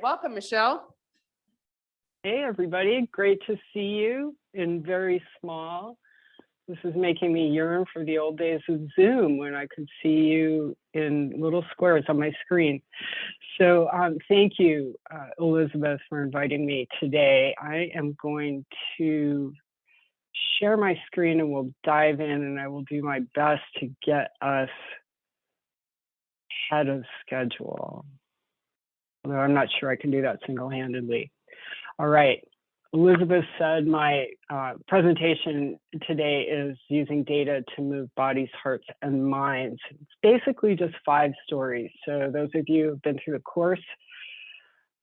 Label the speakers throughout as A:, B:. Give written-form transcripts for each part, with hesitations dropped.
A: welcome, Michele.
B: Hey, everybody. Great to see you in very small. This is making me yearn for the old days of Zoom when I could see you in little squares on my screen. So thank you, Elizabeth, for inviting me today. I am going to share my screen and we'll dive in, and I will do my best to get us ahead of schedule. Although I'm not sure I can do that single-handedly. All right. Elizabeth said my presentation today is using data to move bodies, hearts, and minds. It's basically just 5 stories. So those of you who've been through the course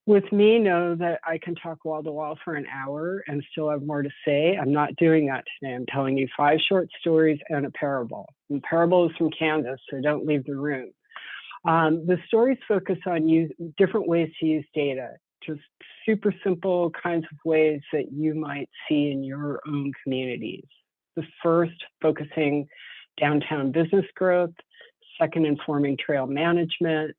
B: with me know that I can talk wall to wall for an hour and still have more to say. I'm not doing that today. I'm telling you 5 short stories and a parable. And the parable is from Kansas, so don't leave the room. The stories focus on different ways to use data, just super simple kinds of ways that you might see in your own communities. The first, focusing downtown business growth. Second, informing trail management.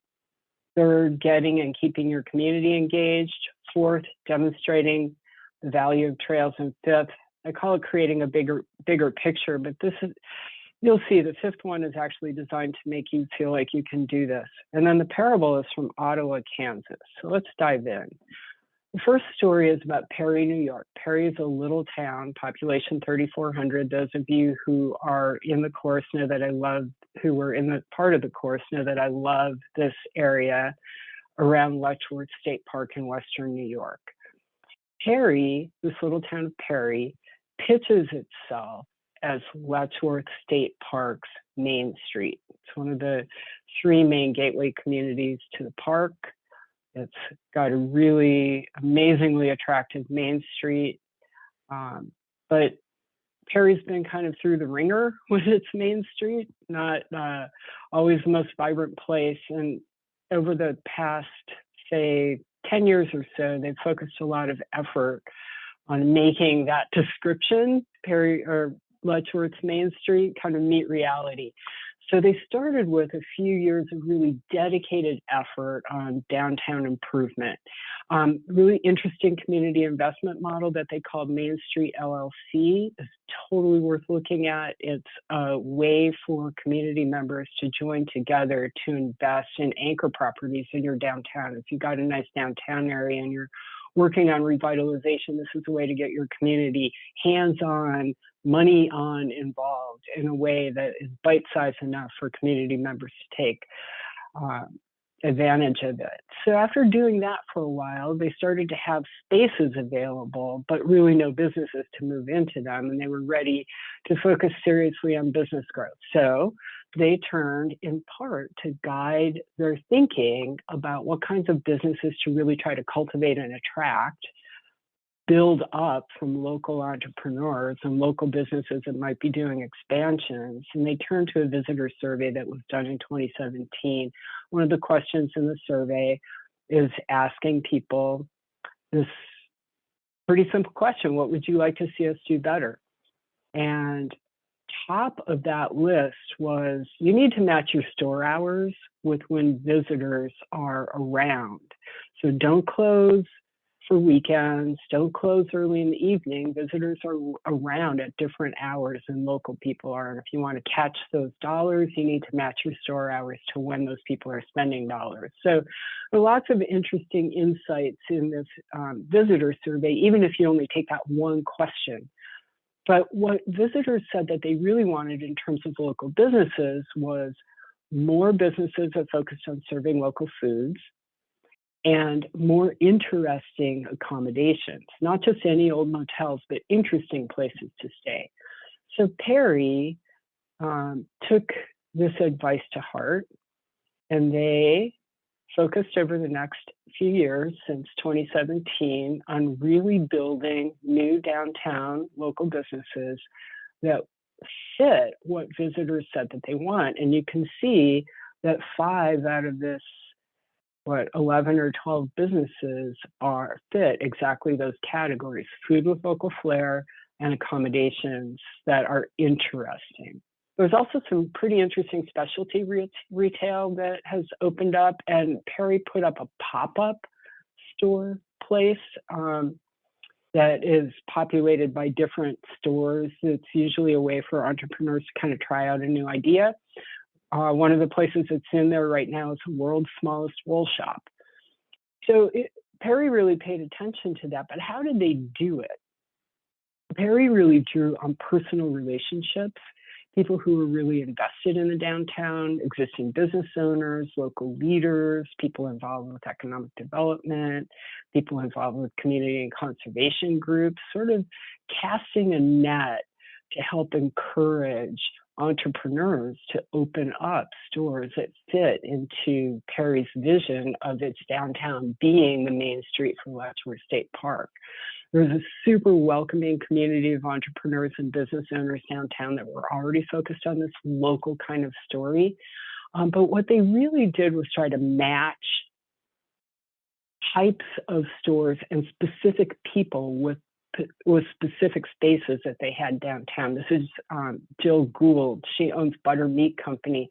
B: Third, getting and keeping your community engaged. Fourth, demonstrating the value of trails. And fifth, I call it creating a bigger picture, but this is, you'll see the 5th one is actually designed to make you feel like you can do this. And then the parable is from Ottawa, Kansas. So let's dive in. The first story is about Perry, New York. Perry is a little town, population 3,400. Those of you who are in the course know that I love, who were in the part of the course know that I love this area around Letchworth State Park in Western New York. Perry, this little town of Perry, pitches itself as Letchworth State Park's Main Street. It's one of the 3 main gateway communities to the park. It's got a really amazingly attractive Main Street, but Perry's been kind of through the ringer with its Main Street, not always the most vibrant place. And over the past, say, 10 years or so, they've focused a lot of effort on making that description, Perry or Letchworth's Main Street, kind of meet reality. So they started with a few years of really dedicated effort on downtown improvement. Really interesting community investment model that they called Main Street LLC is totally worth looking at. It's a way for community members to join together to invest in anchor properties in your downtown. If you've got a nice downtown area and you're working on revitalization, this is a way to get your community hands-on, money-on involved in a way that is bite-sized enough for community members to take advantage of it. So after doing that for a while, they started to have spaces available, but really no businesses to move into them, and they were ready to focus seriously on business growth. So they turned in part to guide their thinking about what kinds of businesses to really try to cultivate and attract, build up from local entrepreneurs and local businesses that might be doing expansions. And they turned to a visitor survey that was done in 2017. One of the questions in the survey is asking people this pretty simple question: what would you like to see us do better? And top of that list was, you need to match your store hours with when visitors are around. So don't close for weekends, don't close early in the evening. Visitors are around at different hours than local people are. And if you want to catch those dollars, you need to match your store hours to when those people are spending dollars. So there are lots of interesting insights in this visitor survey, even if you only take that one question. But what visitors said that they really wanted in terms of local businesses was more businesses that focused on serving local foods and more interesting accommodations, not just any old motels, but interesting places to stay. So Perry took this advice to heart, and they focused over the next few years since 2017 on really building new downtown local businesses that fit what visitors said that they want. And you can see that 5 out of this, 11 or 12 businesses fit exactly those categories: food with local flair and accommodations that are interesting. There's also some pretty interesting specialty retail that has opened up, and Perry put up a pop-up store place that is populated by different stores. It's usually a way for entrepreneurs to kind of try out a new idea. One of the places that's in there right now is the world's smallest wool shop. So Perry really paid attention to that, but how did they do it? Perry really drew on personal relationships, people who were really invested in the downtown, existing business owners, local leaders, people involved with economic development, people involved with community and conservation groups, sort of casting a net to help encourage entrepreneurs to open up stores that fit into Perry's vision of its downtown being the main street for Letchworth State Park. There's a super welcoming community of entrepreneurs and business owners downtown that were already focused on this local kind of story. But what they really did was try to match types of stores and specific people with specific spaces that they had downtown. This is Jill Gould. She owns Butter Meat Company.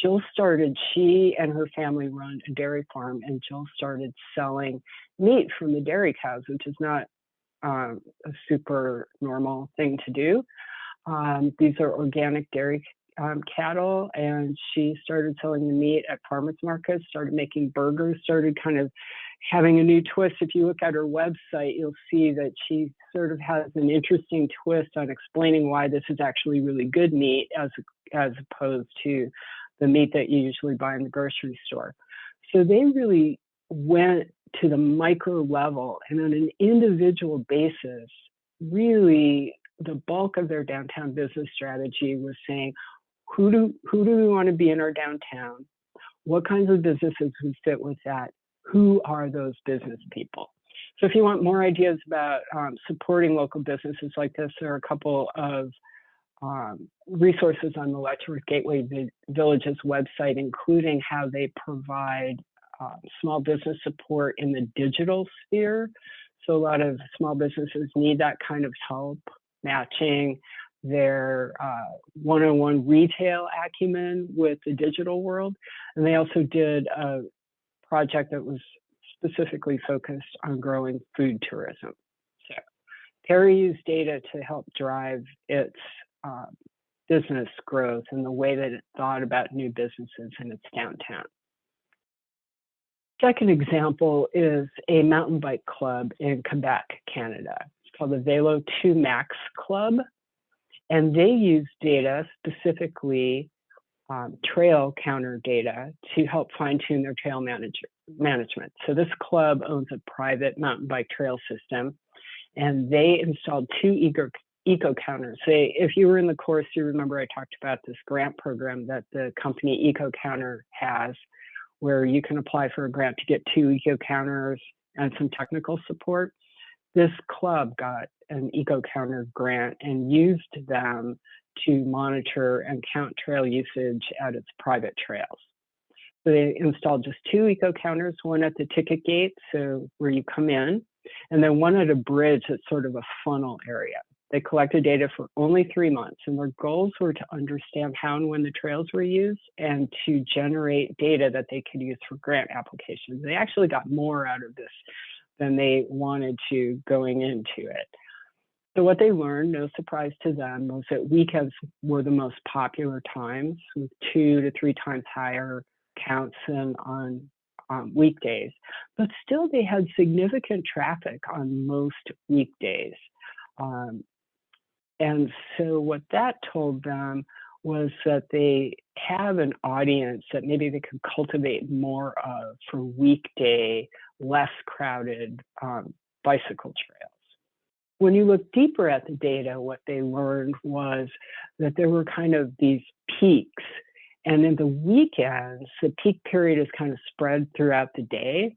B: She and her family run a dairy farm, and Jill started selling meat from the dairy cows, which is not a super normal thing to do. These are organic dairy cattle, and she started selling the meat at farmers markets, started making burgers, started kind of having a new twist. If you look at her website, you'll see that she sort of has an interesting twist on explaining why this is actually really good meat as opposed to the meat that you usually buy in the grocery store. So they really went to the micro level, and on an individual basis, really the bulk of their downtown business strategy was saying, who do we want to be in our downtown? What kinds of businesses would fit with that? Who are those business people? So if you want more ideas about supporting local businesses like this, there are a couple of resources on the Letchworth Gateway Village's website, including how they provide small business support in the digital sphere. So a lot of small businesses need that kind of help matching their one-on-one retail acumen with the digital world. And they also did a project that was specifically focused on growing food tourism. So Perry used data to help drive its business growth and the way that it thought about new businesses in its downtown. Second example is a mountain bike club in Quebec, Canada. It's called the Velo 2 Max Club, and they use data, specifically trail counter data, to help fine-tune their trail management. So this club owns a private mountain bike trail system, and they installed 2 eco counters. If you were in the course, you remember I talked about this grant program that the company Eco Counter has, where you can apply for a grant to get 2 eco counters and some technical support. This club got an eco counter grant and used them to monitor and count trail usage at its private trails. So they installed just 2 eco counters, one at the ticket gate, so where you come in, and then one at a bridge that's sort of a funnel area. They collected data for only 3 months, and their goals were to understand how and when the trails were used and to generate data that they could use for grant applications. They actually got more out of this than they wanted to going into it. So what they learned, no surprise to them, was that weekends were the most popular times, with 2 to 3 times higher counts than on weekdays. But still, they had significant traffic on most weekdays. And so what that told them was that they have an audience that maybe they could cultivate more of for weekday, less crowded bicycle trails. When you look deeper at the data, what they learned was that there were kind of these peaks. And in the weekends, the peak period is kind of spread throughout the day.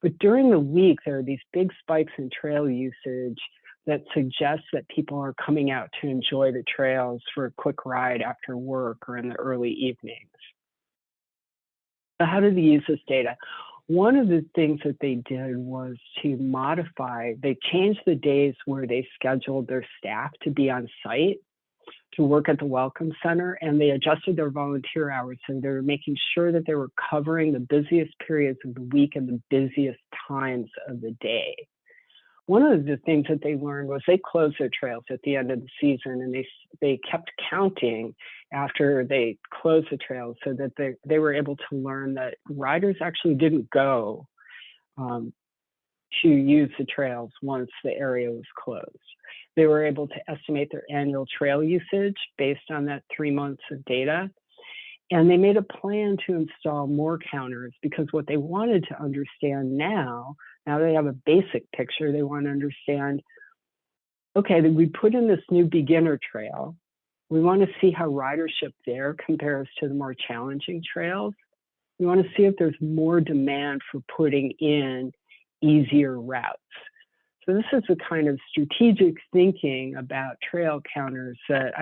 B: But during the week, there are these big spikes in trail usage that suggests that people are coming out to enjoy the trails for a quick ride after work or in the early evenings. So how did they use this data? One of the things that they did was to modify, they changed the days where they scheduled their staff to be on site. to work at the Welcome Center, and they adjusted their volunteer hours. So they were making sure that they were covering the busiest periods of the week and the busiest times of the day. One of the things that they learned was they closed their trails at the end of the season, and they kept counting after they closed the trails, so that they were able to learn that riders actually didn't go to use the trails once the area was closed. They were able to estimate their annual trail usage based on that 3 months of data. And they made a plan to install more counters, because what they wanted to understand now they have a basic picture, they want to understand, okay, we put in this new beginner trail. We want to see how ridership there compares to the more challenging trails. We want to see if there's more demand for putting in easier routes. So this is the kind of strategic thinking about trail counters that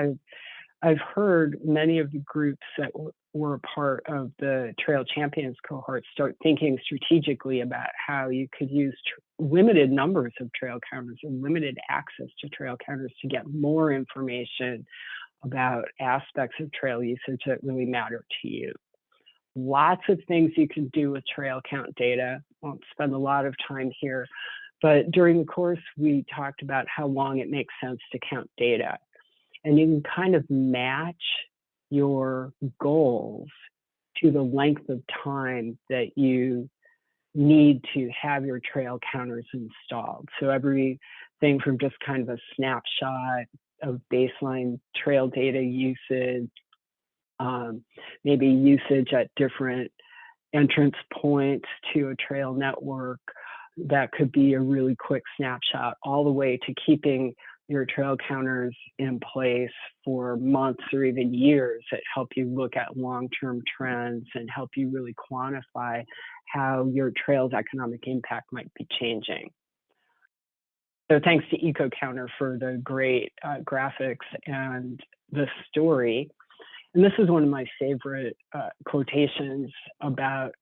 B: I've heard many of the groups that were a part of the Trail Champions cohort start thinking strategically about how you could use limited numbers of trail counters and limited access to trail counters to get more information about aspects of trail usage that really matter to you. Lots of things you can do with trail count data. Won't spend a lot of time here, but during the course, we talked about how long it makes sense to count data. And you can kind of match your goals to the length of time that you need to have your trail counters installed. So everything from just kind of a snapshot of baseline trail data usage, maybe usage at different entrance points to a trail network. That could be a really quick snapshot, all the way to keeping your trail counters in place for months or even years that help you look at long-term trends and help you really quantify how your trail's economic impact might be changing. So thanks to EcoCounter for the great graphics and the story. And this is one of my favorite quotations about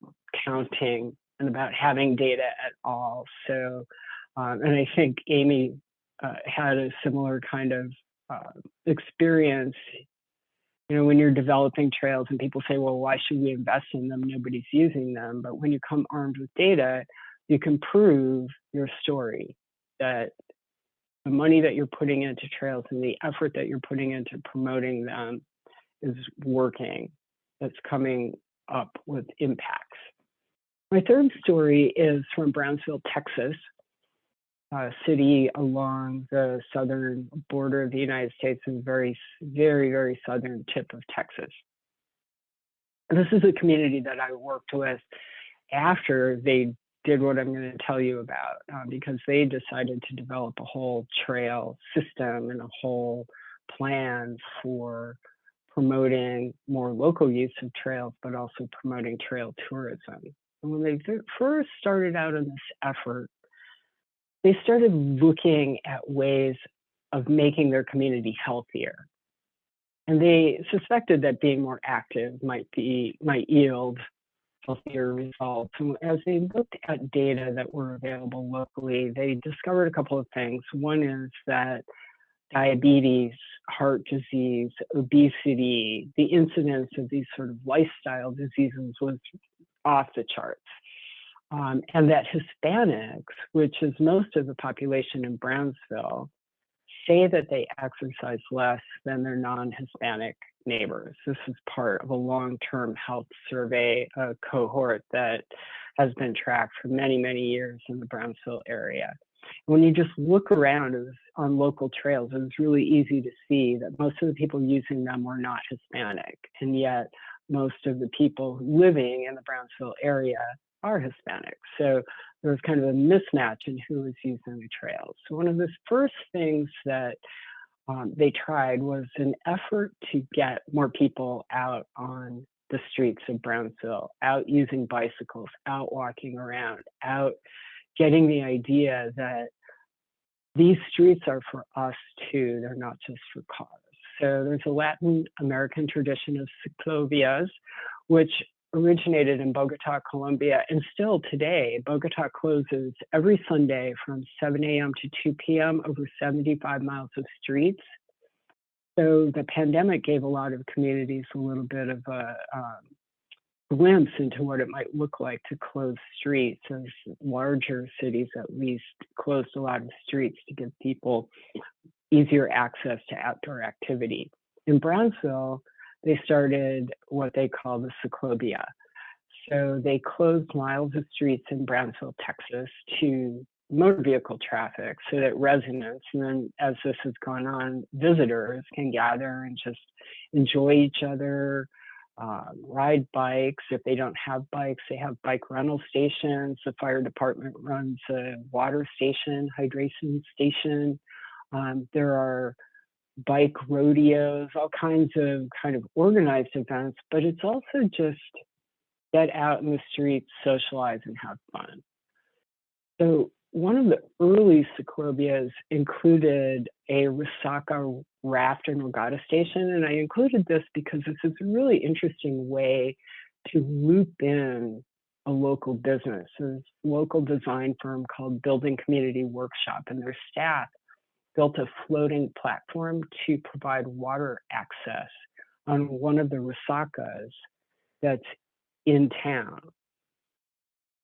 B: counting and about having data at all. So, and I think Amy had a similar kind of experience. You know, when you're developing trails and people say, well, why should we invest in them? Nobody's using them. But when you come armed with data, you can prove your story that the money that you're putting into trails and the effort that you're putting into promoting them is working, that's coming up with impacts. My third story is from Brownsville, Texas, a city along the southern border of the United States, and very, very, very southern tip of Texas. And this is a community that I worked with after they did what I'm going to tell you about, because they decided to develop a whole trail system and a whole plan for promoting more local use of trails, but also promoting trail tourism. And when they first started out in this effort, they started looking at ways of making their community healthier. And they suspected that being more active might yield healthier results. And as they looked at data that were available locally, they discovered a couple of things. One is that diabetes, heart disease, obesity, the incidence of these sort of lifestyle diseases was off the charts. And that Hispanics, which is most of the population in Brownsville, say that they exercise less than their non-Hispanic neighbors. This is part of a long-term health survey, a cohort that has been tracked for many, many years in the Brownsville area. When you just look around on local trails, it was really easy to see that most of the people using them were not Hispanic, and yet most of the people living in the Brownsville area are Hispanic. So there was kind of a mismatch in who was using the trails. So one of the first things that they tried was an effort to get more people out on the streets of Brownsville, out using bicycles, out walking around, out getting the idea that these streets are for us too, they're not just for cars. So there's a Latin American tradition of CycloBlas, which originated in Bogota, Colombia, and still today, Bogota closes every Sunday from 7 a.m. to 2 p.m. over 75 miles of streets. So the pandemic gave a lot of communities a little bit of a glimpse into what it might look like to close streets, as larger cities at least closed a lot of streets to give people easier access to outdoor activity. In Brownsville, they started what they call the CycloBlas. So they closed miles of streets in Brownsville, Texas to motor vehicle traffic so that residents, and then as this has gone on, visitors can gather and just enjoy each other, ride bikes. If they don't have bikes, they have bike rental stations. The fire department runs a water station, hydration station. There are bike rodeos, all kinds of kind of organized events, but it's also just get out in the streets, socialize, and have fun. So one of the early CycloBlas included a Resaca Raft and Regatta station, and I included this because this is a really interesting way to loop in a local business. There's a local design firm called Building Community Workshop, and their staff built a floating platform to provide water access on one of the Resacas that's in town.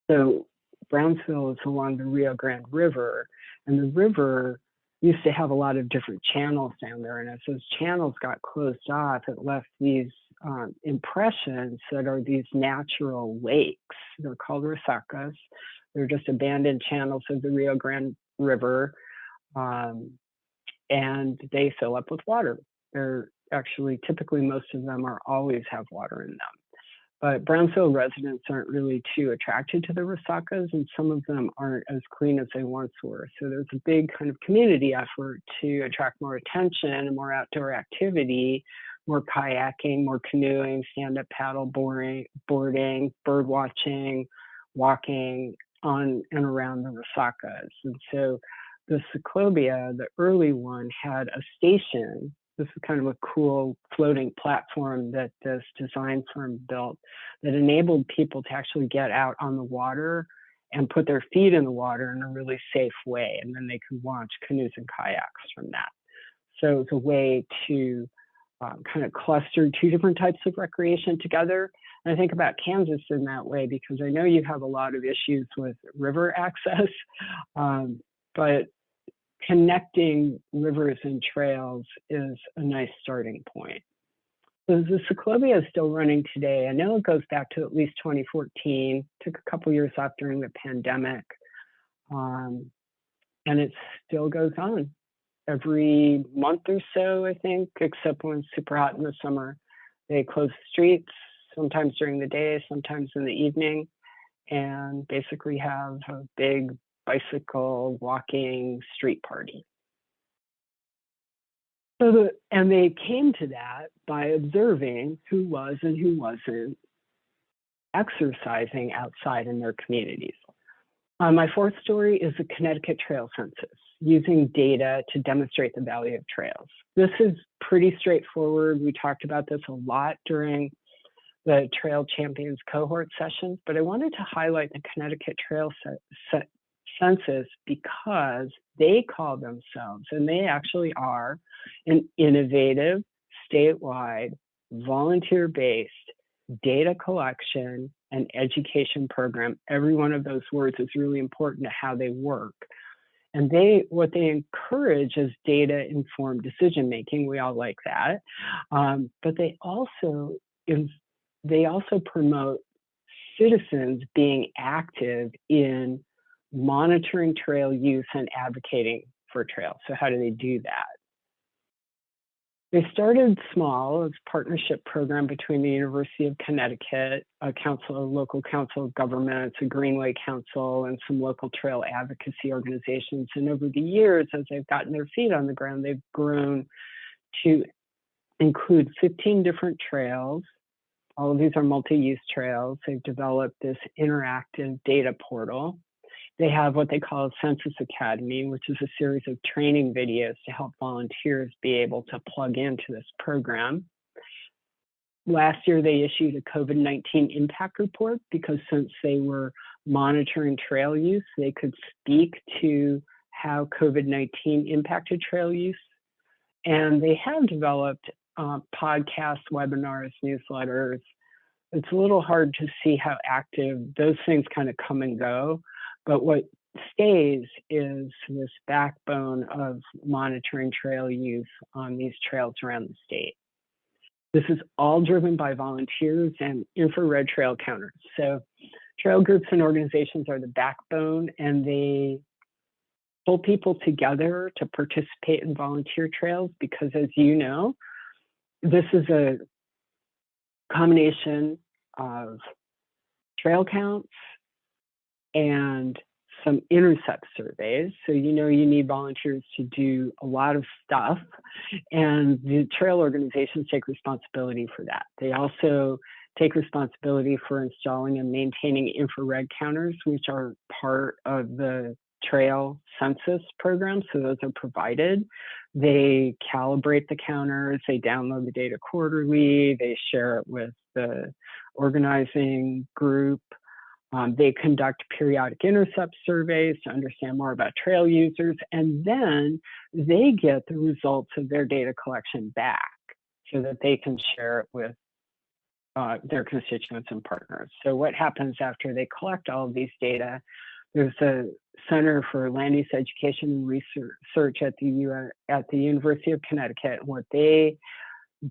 B: So Brownsville is along the Rio Grande River, and the river used to have a lot of different channels down there. And as those channels got closed off, it left these impressions that are these natural lakes. They're called resacas. They're just abandoned channels of the Rio Grande River, and they fill up with water. They're actually, typically, most of them always have water in them. But Brownsville residents aren't really too attracted to the resacas, and some of them aren't as clean as they once were. So there's a big kind of community effort to attract more attention and more outdoor activity, more kayaking, more canoeing, stand-up paddle boarding, bird watching, walking on and around the resacas. And so the CycloBlas, the early one, had a station. This is kind of a cool floating platform that this design firm built that enabled people to actually get out on the water and put their feet in the water in a really safe way. And then they could launch canoes and kayaks from that. So it's a way to kind of cluster two different types of recreation together. And I think about Kansas in that way, because I know you have a lot of issues with river access, but connecting rivers and trails is a nice starting point. So the CycloBlas is still running today. I know it goes back to at least 2014, took a couple years off during the pandemic, and it still goes on every month or so, I think, except when it's super hot in the summer. They close the streets, sometimes during the day, sometimes in the evening, and basically have a big bicycle walking street party. So and they came to that by observing who was and who wasn't exercising outside in their communities. My fourth story is the Connecticut Trail Census, using data to demonstrate the value of trails. This is pretty straightforward. We talked about this a lot during the Trail Champions cohort sessions, but I wanted to highlight the Connecticut Trail Census because they call themselves, and they actually are, an innovative, statewide, volunteer-based data collection and education program. Every one of those words is really important to how they work. And what they encourage is data-informed decision-making. We all like that. But they also promote citizens being active in monitoring trail use and advocating for trails. So how do they do that? They started small as a partnership program between the University of Connecticut, a local council of governments, a Greenway Council, and some local trail advocacy organizations. And over the years, as they've gotten their feet on the ground, they've grown to include 15 different trails. All of these are multi-use trails. They've developed this interactive data portal. They have what they call a Census Academy, which is a series of training videos to help volunteers be able to plug into this program. Last year, they issued a COVID-19 impact report because since they were monitoring trail use, they could speak to how COVID-19 impacted trail use. And they have developed podcasts, webinars, newsletters. It's a little hard to see how active those things kind of come and go. But what stays is this backbone of monitoring trail use on these trails around the state. This is all driven by volunteers and infrared trail counters. So trail groups and organizations are the backbone, and they pull people together to participate in volunteer trails because, as you know, this is a combination of trail counts and some intercept surveys. So you know you need volunteers to do a lot of stuff, and the trail organizations take responsibility for that. They also take responsibility for installing and maintaining infrared counters, which are part of the trail census program. So those are provided. They calibrate the counters, they download the data quarterly, they share it with the organizing group. They conduct periodic intercept surveys to understand more about trail users, and then they get the results of their data collection back so that they can share it with their constituents and partners. So what happens after they collect all of these data? There's a Center for Land Use Education and Research at the University of Connecticut. What they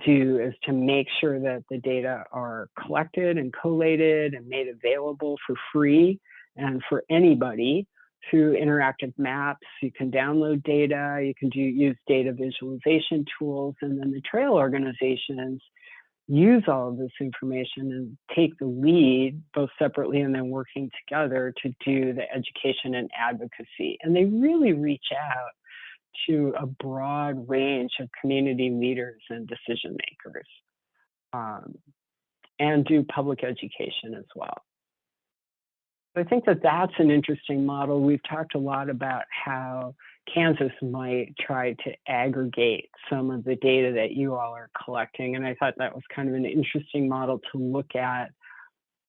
B: do is to make sure that the data are collected and collated and made available for free and for anybody through interactive maps. You can download data, you can use data visualization tools, and then the trail organizations use all of this information and take the lead, both separately and then working together, to do the education and advocacy. And they really reach out to a broad range of community leaders and decision makers, and do public education as well. I think that that's an interesting model. We've talked a lot about how Kansas might try to aggregate some of the data that you all are collecting, and I thought that was kind of an interesting model to look at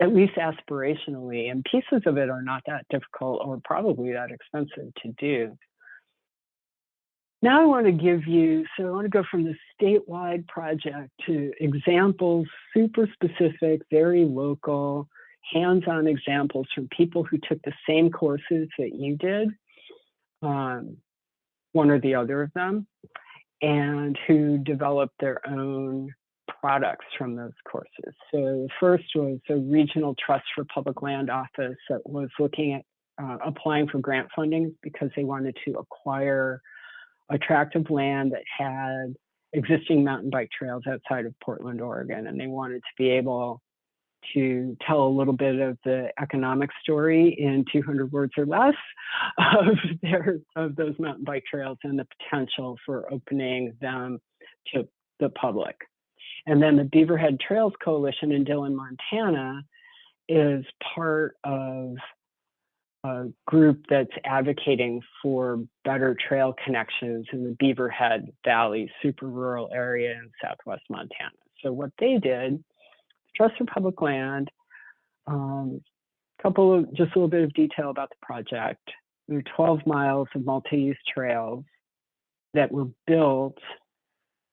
B: least aspirationally, and pieces of it are not that difficult or probably that expensive to do. Now I want to give you, so I want to go from the statewide project to examples, super specific, very local, hands-on examples from people who took the same courses that you did, one or the other of them, and who developed their own products from those courses. So the first was a Regional Trust for Public Land office that was looking at applying for grant funding because they wanted to acquire a tract of land that had existing mountain bike trails outside of Portland, Oregon, and they wanted to be able to tell a little bit of the economic story in 200 words or less of those mountain bike trails and the potential for opening them to the public. And then the Beaverhead Trails Coalition in Dillon, Montana is part of a group that's advocating for better trail connections in the Beaverhead Valley, super rural area in southwest Montana. So what they did, Trust for Public Land, just a little bit of detail about the project. There are 12 miles of multi-use trails that were built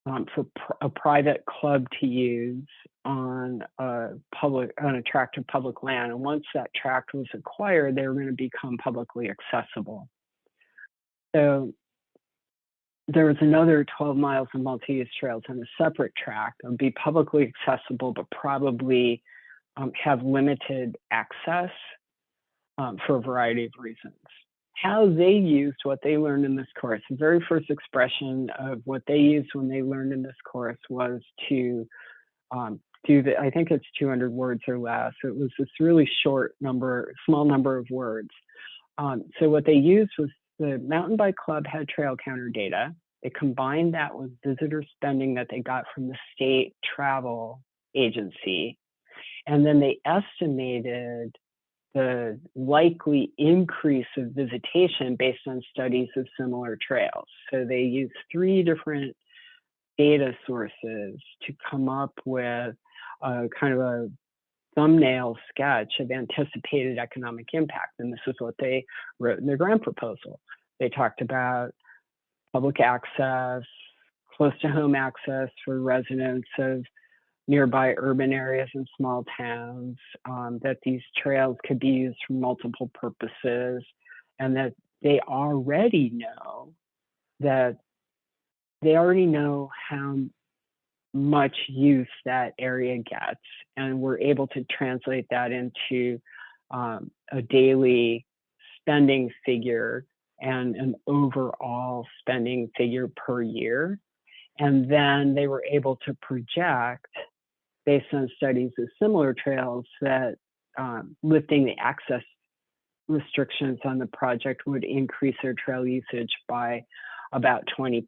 B: for a private club to use on a tract of public land. And once that tract was acquired, they were going to become publicly accessible. So there was another 12 miles of multi-use trails on a separate tract that would be publicly accessible, but probably have limited access for a variety of reasons. How they used what they learned in this course, the very first expression of what they used when they learned in this course was to do I think it's 200 words or less. It was this really small number of words. So what they used was the mountain bike club had trail counter data. They combined that with visitor spending that they got from the state travel agency. And then they estimated the likely increase of visitation based on studies of similar trails. So they used 3 different data sources to come up with a kind of a thumbnail sketch of anticipated economic impact. And this is what they wrote in their grant proposal. They talked about public access, close to home access for residents of nearby urban areas and small towns, that these trails could be used for multiple purposes, and that they already know how much use that area gets, and we're able to translate that into a daily spending figure and an overall spending figure per year. And then they were able to project, based on studies of similar trails, that lifting the access restrictions on the project would increase their trail usage by about 20%,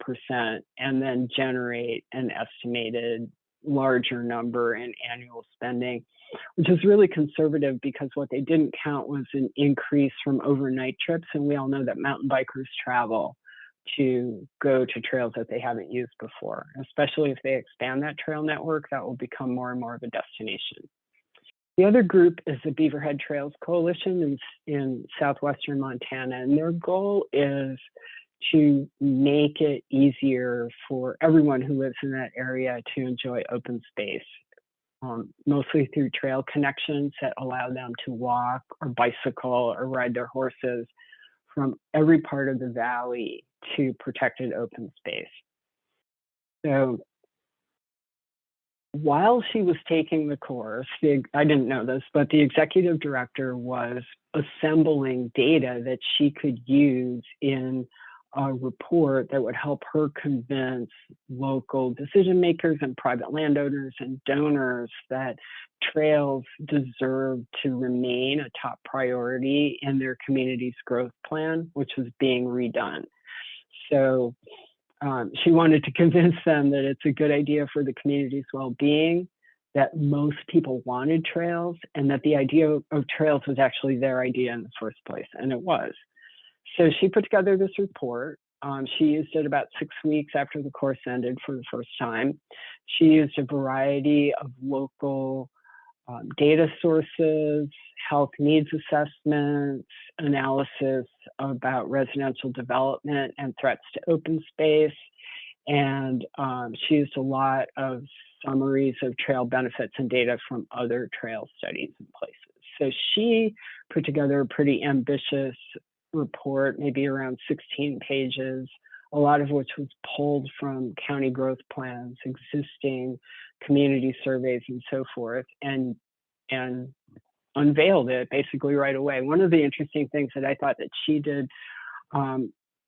B: and then generate an estimated larger number in annual spending, which is really conservative because what they didn't count was an increase from overnight trips. And we all know that mountain bikers travel to go to trails that they haven't used before, especially if they expand that trail network, that will become more and more of a destination. The other group is the Beaverhead Trails Coalition in southwestern Montana, and their goal is to make it easier for everyone who lives in that area to enjoy open space, mostly through trail connections that allow them to walk or bicycle or ride their horses from every part of the valley to protected open space. So while she was taking the course, I didn't know this, but the executive director was assembling data that she could use in a report that would help her convince local decision makers and private landowners and donors that trails deserve to remain a top priority in their community's growth plan, which was being redone. So she wanted to convince them that it's a good idea for the community's well-being, that most people wanted trails, and that the idea of trails was actually their idea in the first place, and it was. So she put together this report. She used it about 6 weeks after the course ended for the first time. She used a variety of local data sources, health needs assessments, analysis about residential development and threats to open space. And she used a lot of summaries of trail benefits and data from other trail studies and places. So she put together a pretty ambitious report, maybe around 16 pages, a lot of which was pulled from county growth plans, existing community surveys, and so forth, and unveiled it basically right away. One of the interesting things that I thought that she did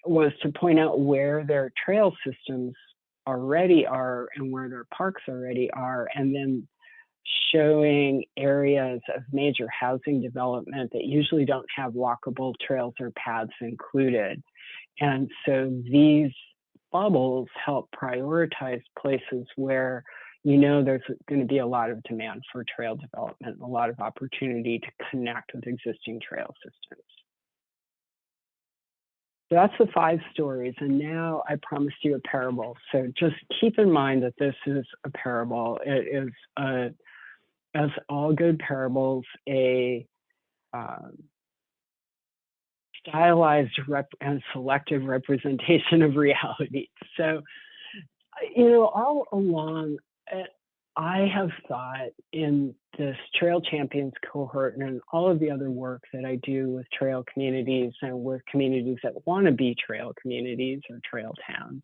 B: was to point out where their trail systems already are and where their parks already are, and then showing areas of major housing development that usually don't have walkable trails or paths included. And so these bubbles help prioritize places where you know there's going to be a lot of demand for trail development, a lot of opportunity to connect with existing trail systems. So that's the 5 stories, and now I promised you a parable. So just keep in mind that this is a parable. It is, as all good parables, a stylized and selective representation of reality. So, you know, all along, I have thought in this Trail Champions cohort and all of the other work that I do with trail communities and with communities that want to be trail communities or trail towns,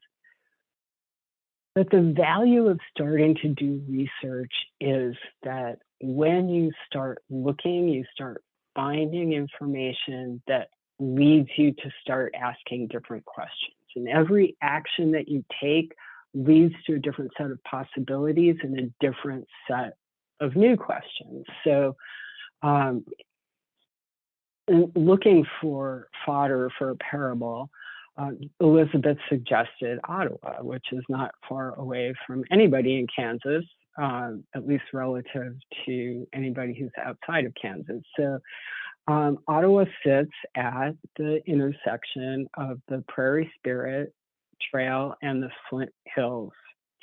B: that the value of starting to do research is that when you start looking, you start finding information that leads you to start asking different questions. And every action that you take leads to a different set of possibilities and a different set of new questions. So looking for fodder for a parable, Elizabeth suggested Ottawa, which is not far away from anybody in Kansas, at least relative to anybody who's outside of Kansas. So Ottawa sits at the intersection of the Prairie Spirit Trail and the Flint Hills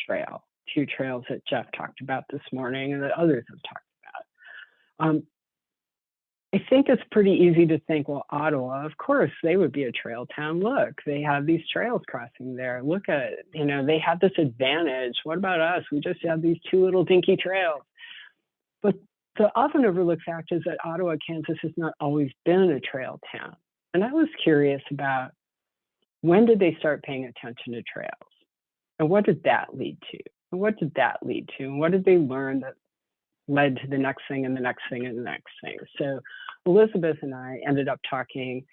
B: Trail, 2 trails that Jeff talked about this morning and that others have talked about. I think it's pretty easy to think, well, Ottawa, of course, they would be a trail town. Look, they have these trails crossing there. Look at it. You know, they have this advantage. What about us? We just have these two little dinky trails. But the often overlooked fact is that Ottawa, Kansas has not always been a trail town. And I was curious about, when did they start paying attention to trails? And what did that lead to? And what did that lead to? And what did they learn that led to the next thing and the next thing and the next thing? So Elizabeth and I ended up talking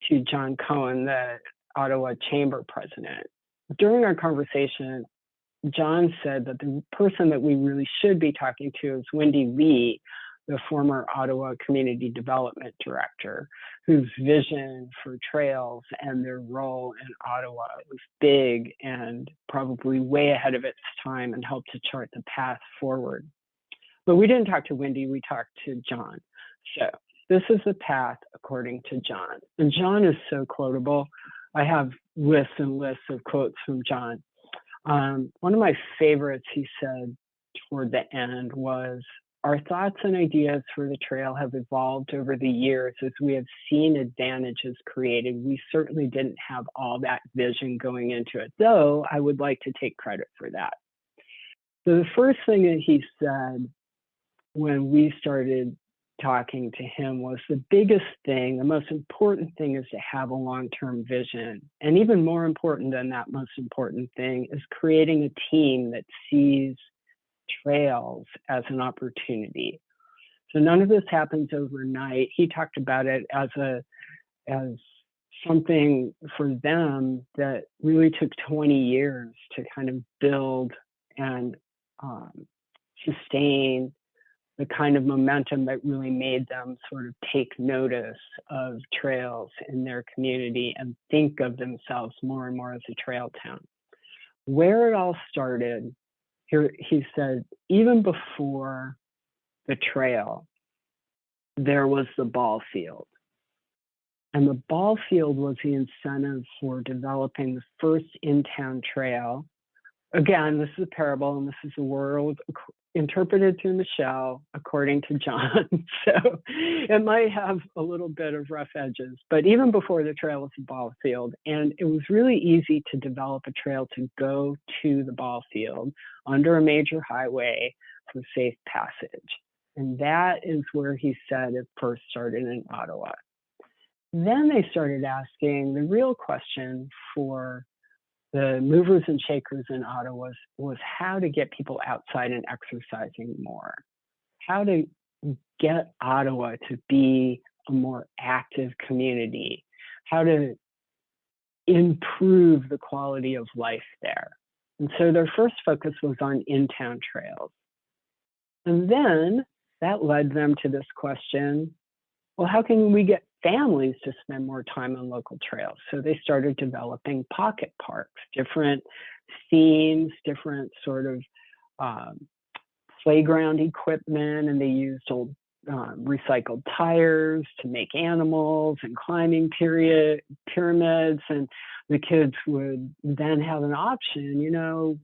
B: to John Cohen, the Ottawa Chamber president. During our conversation, John said that the person that we really should be talking to is Wendy Lee, the former Ottawa Community Development Director, whose vision for trails and their role in Ottawa was big and probably way ahead of its time and helped to chart the path forward. But we didn't talk to Wendy, we talked to John. So this is the path according to John. And John is so quotable. I have lists and lists of quotes from John. One of my favorites he said toward the end was, "Our thoughts and ideas for the trail have evolved over the years as we have seen advantages created. We certainly didn't have all that vision going into it, though I would like to take credit for that." So the first thing that he said when we started talking to him was, the biggest thing, the most important thing is to have a long-term vision. And even more important than that most important thing is creating a team that sees trails as an opportunity. So none of this happens overnight. He talked about it as something for them that really took 20 years to kind of build and sustain the kind of momentum that really made them sort of take notice of trails in their community and think of themselves more and more as a trail town. Where it all started, here he said, even before the trail, there was the ball field. And the ball field was the incentive for developing the first in-town trail. Again, this is a parable, and this is a world interpreted through Michele, according to John. So it might have a little bit of rough edges, but even before the trail was a ball field, and it was really easy to develop a trail to go to the ball field under a major highway for safe passage. And that is where he said it first started in Ottawa. Then they started asking the real question for the movers and shakers in Ottawa was how to get people outside and exercising more, how to get Ottawa to be a more active community, how to improve the quality of life there. And so their first focus was on in-town trails. And then that led them to this question, well, how can we get families to spend more time on local trails? So they started developing pocket parks, different themes, different sort of playground equipment, and they used old recycled tires to make animals and climbing pyramids, and the kids would then have an option, you know,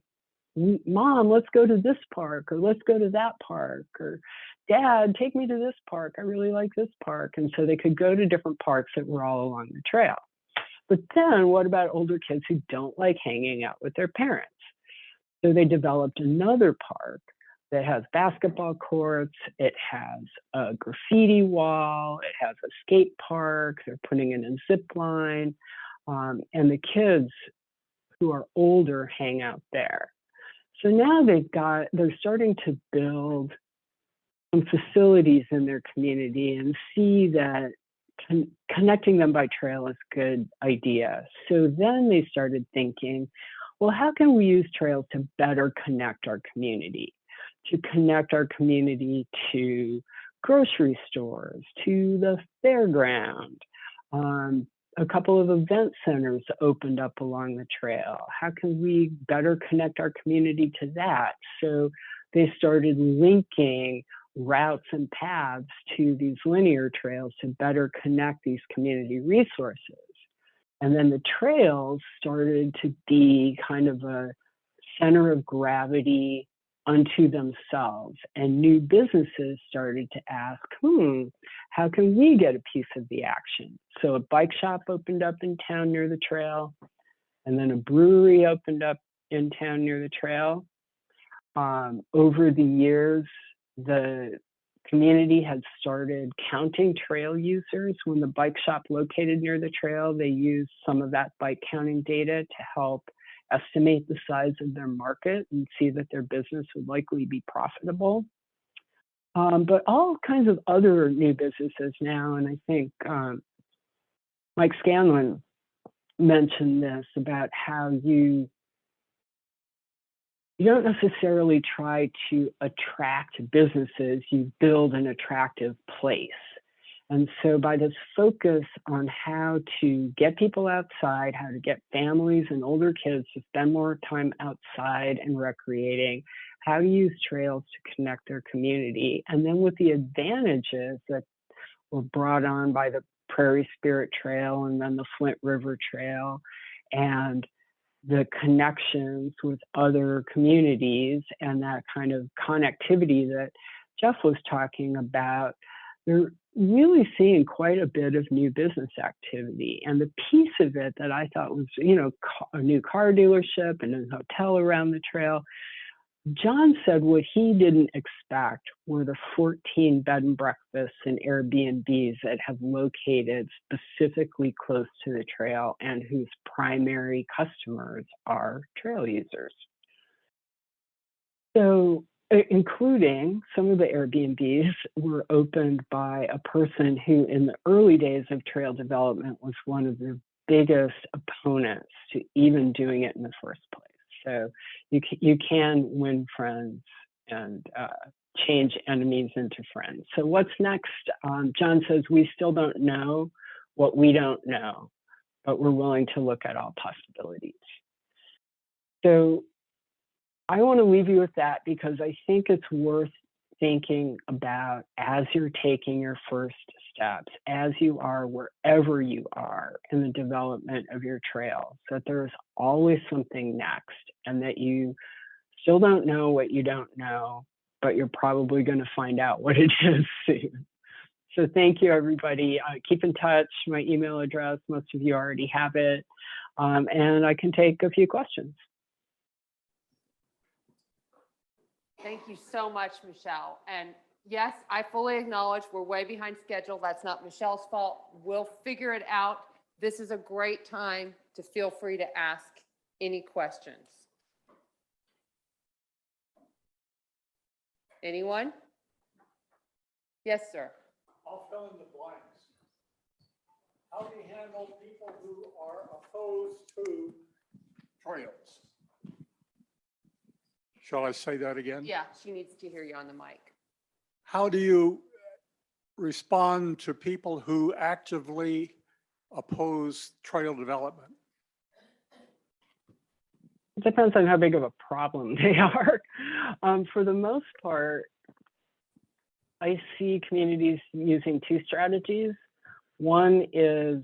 B: Mom, let's go to this park, or let's go to that park, or Dad, take me to this park. I really like this park. And so they could go to different parks that were all along the trail. But then what about older kids who don't like hanging out with their parents? So they developed another park that has basketball courts. It has a graffiti wall. It has a skate park. They're putting in a zip line. And the kids who are older hang out there. So now they're starting to build some facilities in their community and see that connecting them by trail is a good idea. So then they started thinking, well, how can we use trails to better connect our community? To connect our community to grocery stores, to the fairground. A couple of event centers opened up along the trail. How can we better connect our community to that? So they started linking routes and paths to these linear trails to better connect these community resources. And then the trails started to be kind of a center of gravity unto themselves. And new businesses started to ask, how can we get a piece of the action? So a bike shop opened up in town near the trail, and then a brewery opened up in town near the trail. Over the years, the community had started counting trail users. When the bike shop located near the trail, they used some of that bike counting data to help estimate the size of their market and see that their business would likely be profitable. But all kinds of other new businesses now, and I think Mike Scanlon mentioned this about how you don't necessarily try to attract businesses, you build an attractive place. And so by this focus on how to get people outside, how to get families and older kids to spend more time outside and recreating, how to use trails to connect their community, and then with the advantages that were brought on by the Prairie Spirit Trail and then the Flint River Trail, and the connections with other communities and that kind of connectivity that Jeff was talking about, they're really seeing quite a bit of new business activity. And the piece of it that I thought was, a new car dealership and a hotel around the trail, John said what he didn't expect were the 14 bed and breakfasts and Airbnbs that have located specifically close to the trail and whose primary customers are trail users. So, including some of the Airbnbs were opened by a person who in the early days of trail development was one of the biggest opponents to even doing it in the first place. So you can win friends and change enemies into friends. So what's next? John says, we still don't know what we don't know, but we're willing to look at all possibilities. So I want to leave you with that because I think it's worth thinking about as you're taking your first steps, as you are wherever you are in the development of your trails, that there's always something next and that you still don't know what you don't know, but you're probably going to find out what it is soon. So thank you, everybody. Keep in touch. My email address, most of you already have it, and I can take a few questions.
A: Thank you so much, Michele. And yes, I fully acknowledge we're way behind schedule. That's not Michele's fault. We'll figure it out. This is a great time to feel free to ask any questions. Anyone? Yes, sir.
C: I'll fill in the blanks. How do you handle people who are opposed to trails? Shall I say that again?
A: Yeah, she needs to hear you on the mic.
C: How do you respond to people who actively oppose trail development?
B: It depends on how big of a problem they are. For the most part, I see communities using two strategies. One is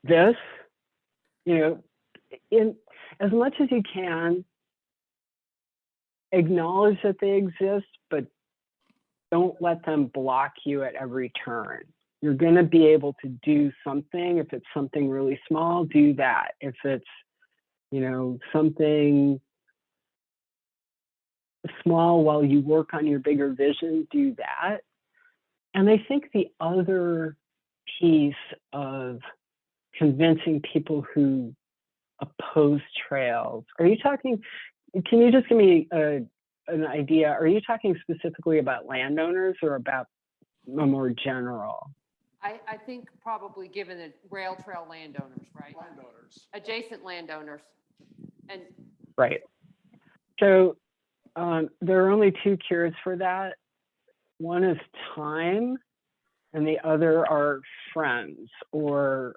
B: this, in as much as you can, acknowledge that they exist, but don't let them block you at every turn. You're going to be able to do something. If it's something really small, do that. If it's, something small while you work on your bigger vision, do that. And I think the other piece of convincing people who oppose trails, can you just give me an idea? Are you talking specifically about landowners or about a more general?
A: I think probably given the rail trail landowners, right?
C: Landowners.
A: Adjacent landowners. And
B: right. So there are only two cures for that. One is time, and the other are friends or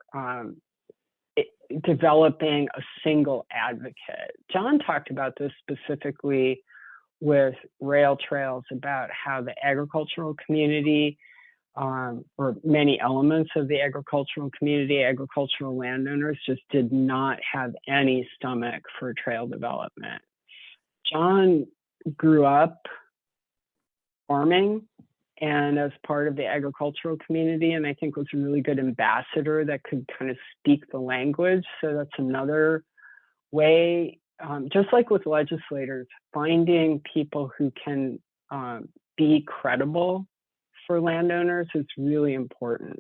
B: developing a single advocate. John talked about this specifically with rail trails about how the agricultural community or many elements of the agricultural community, agricultural landowners just did not have any stomach for trail development. John grew up farming and as part of the agricultural community, and I think was a really good ambassador that could kind of speak the language. So that's another way, just like with legislators, finding people who can be credible for landowners is really important.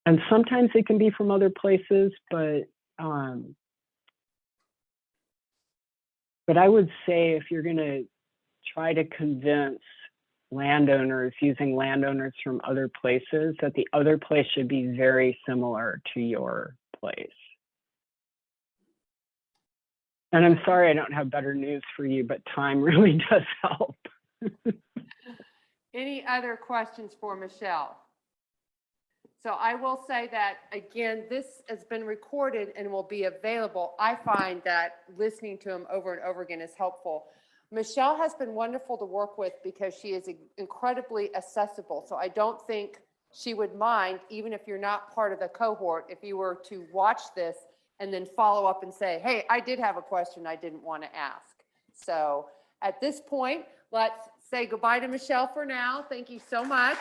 B: And sometimes they can be from other places, but I would say if you're going to try to convince landowners using landowners from other places, that the other place should be very similar to your place. And I'm sorry I don't have better news for you, but time really does help.
A: Any other questions for Michele? So I will say that, again, this has been recorded and will be available. I find that listening to him over and over again is helpful. Michele has been wonderful to work with because she is incredibly accessible. So I don't think she would mind, even if you're not part of the cohort, if you were to watch this and then follow up and say, hey, I did have a question I didn't want to ask. So at this point, let's say goodbye to Michele for now. Thank you so much.